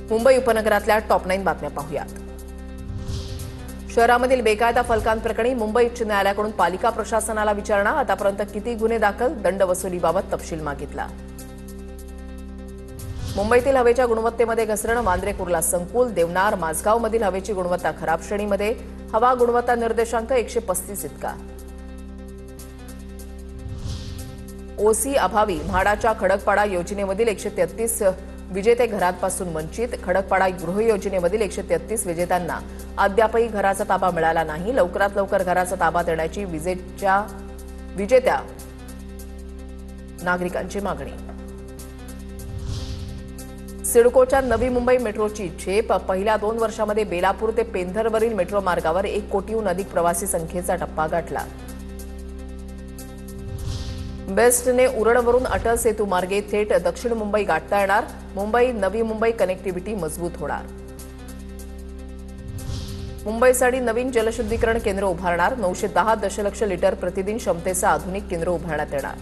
मुंबई उपनगरातल्या टॉप 9 बातम्या पाहूयात। शहरामधील बेकायदा फलकांप्रकरणी मुंबई उच्च न्यायालयाकडून पालिका प्रशासनाला विचारणा। आतापर्यंत किती गुन्हे दाखल, दंड वसुलीबाबत तपशील मागितला। मुंबईतील हवेच्या गुणवत्तेमध्ये घसरण, वांद्रे कुर्ला संकुल, देवनार माझगावमधील हवेची गुणवत्ता खराब श्रेणीमध्ये, हवा गुणवत्ता निर्देशांक 135 इतका। ओसी अभावी म्हाडाच्या खडकपाडा योजनेमधील 133 विजेते घरांपासून वंचित। खडकपाडा गृह योजनेमधील 133 विजेत्यांना अद्यापही घराचा ताबा मिळाला नाही। लवकरात लवकर घराचा ताबा देण्याची विजेत्या नागरिकांची मागणी। सिडकोच्या नवी मुंबई मेट्रोची झेप, पहिल्या 2 वर्षांमध्ये बेलापूर ते पेंधरवरील मेट्रो मार्गावर 1 कोटीहून अधिक प्रवासी संख्येचा टप्पा गाठला। बेस्टने उरणवरून अटल सेतू मार्गे थेट दक्षिण मुंबई गाठता येणार। मुंबई नवी मुंबई कनेक्टिव्हिटी मजबूत होणार। मुंबईसाठी नवीन जलशुद्धीकरण केंद्र उभारणार। 910 दशलक्ष लिटर प्रतिदिन क्षमतेचं आधुनिक केंद्र उभारण्यात येणार।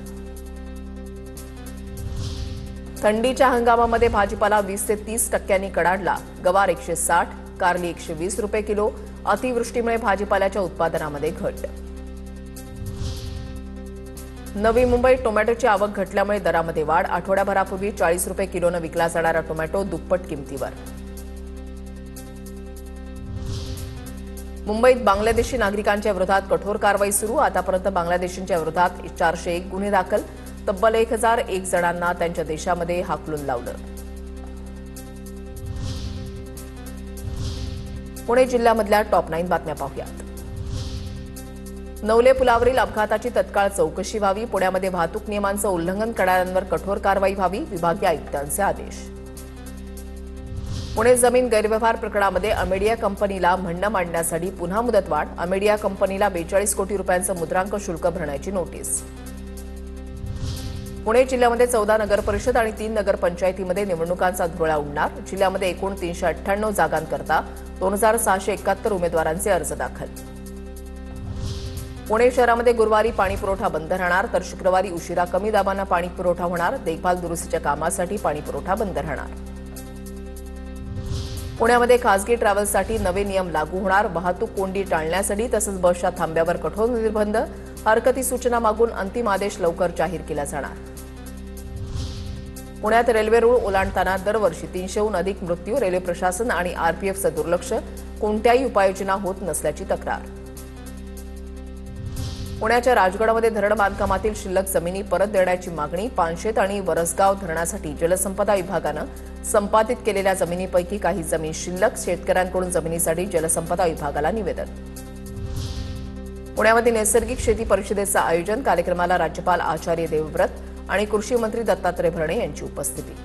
थंडीच्या हंगामामध्ये भाजीपाला 20 ते 30% कडाडला। गवार 160, कारली 120 रुपये किलो। अतिवृष्टीमुळे भाजीपाल्याच्या उत्पादनामध्ये घट। नवी मुंबईत टोमॅटोची आवक घटल्यामुळे दरामध्ये वाढ। आठवड्याभरापूर्वी 40 रुपये किलोनं विकला जाणारा टोमॅटो दुप्पट किमतीवर। मुंबईत बांगलादेशी नागरिकांच्या विरोधात कठोर कारवाई सुरू। आतापर्यंत बांगलादेशींच्या विरोधात 401 गुन्हे दाखल। तब्बल 1001 जणांना त्यांच्या देशामध्ये हाकलून लावलं। पुणे जिल्ह्यामधल्या टॉप 9 बातम्या पाहूयात। नवले पुलावरील अपघाताची तत्काळ चौकशी व्हावी। पुण्यामध्ये वाहतूक नियमांचं उल्लंघन करणाऱ्यांवर कठोर कारवाई व्हावी, विभागीय आयुक्तांचे आदेश। पुणे जमीन गैरव्यवहार प्रकरणामध्ये अमेडिया कंपनीला म्हणणं मांडण्यासाठी पुन्हा मुदतवाढ। अमेडिया कंपनीला 42 कोटी रुपयांचं मुद्रांक शुल्क भरण्याची नोटीस। पुणे जिल्ह्यामध्ये 14 नगरपरिषद आणि 3 नगरपंचायतीमध्ये निवडणुकांचा धुरळा उडणार। जिल्ह्यामध्ये एकूण 398 जागांकरता 2671 उमेदवारांचे अर्ज दाखल। पुणे शहरामध्ये गुरुवारी पाणीपुरवठा बंद राहणार, तर शुक्रवारी उशिरा कमी दाबानं पाणीपुरवठा होणार। देखभाल दुरुस्तीच्या कामासाठी पाणीपुरवठा बंद राहणार। पुण्यामध्ये खासगी ट्रॅव्हल्ससाठी नवे नियम लागू होणार। वाहतूक कोंडी टाळण्यासाठी तसंच बसच्या थांब्यावर कठोर निर्बंध। हरकती सूचना मागून अंतिम आदेश लवकर जाहीर केला जाणार। पुण्यात रेल्वे रूळ ओलांडताना दरवर्षी 300हून अधिक मृत्यू। रेल्वे प्रशासन आणि आरपीएफचं दुर्लक्ष, कोणत्याही उपाययोजना होत नसल्याची तक्रार। पुण्याच्या राजगडमध्ये धरण बांधकामातील शिल्लक जमिनी परत देण्याची मागणी। पानशेत आणि वरसगाव धरणासाठी जलसंपदा विभागानं संपादित केलेल्या जमिनीपैकी काही जमीन शिल्लक। शेतकऱ्यांकडून जमिनीसाठी जलसंपदा विभागाला निवेदन। पुण्यामध्ये नैसर्गिक शेती परिषदेचं आयोजन। कार्यक्रमाला राज्यपाल आचार्य देवव्रत आणि कृषी मंत्री दत्तात्रय भरणे यांची उपस्थिती।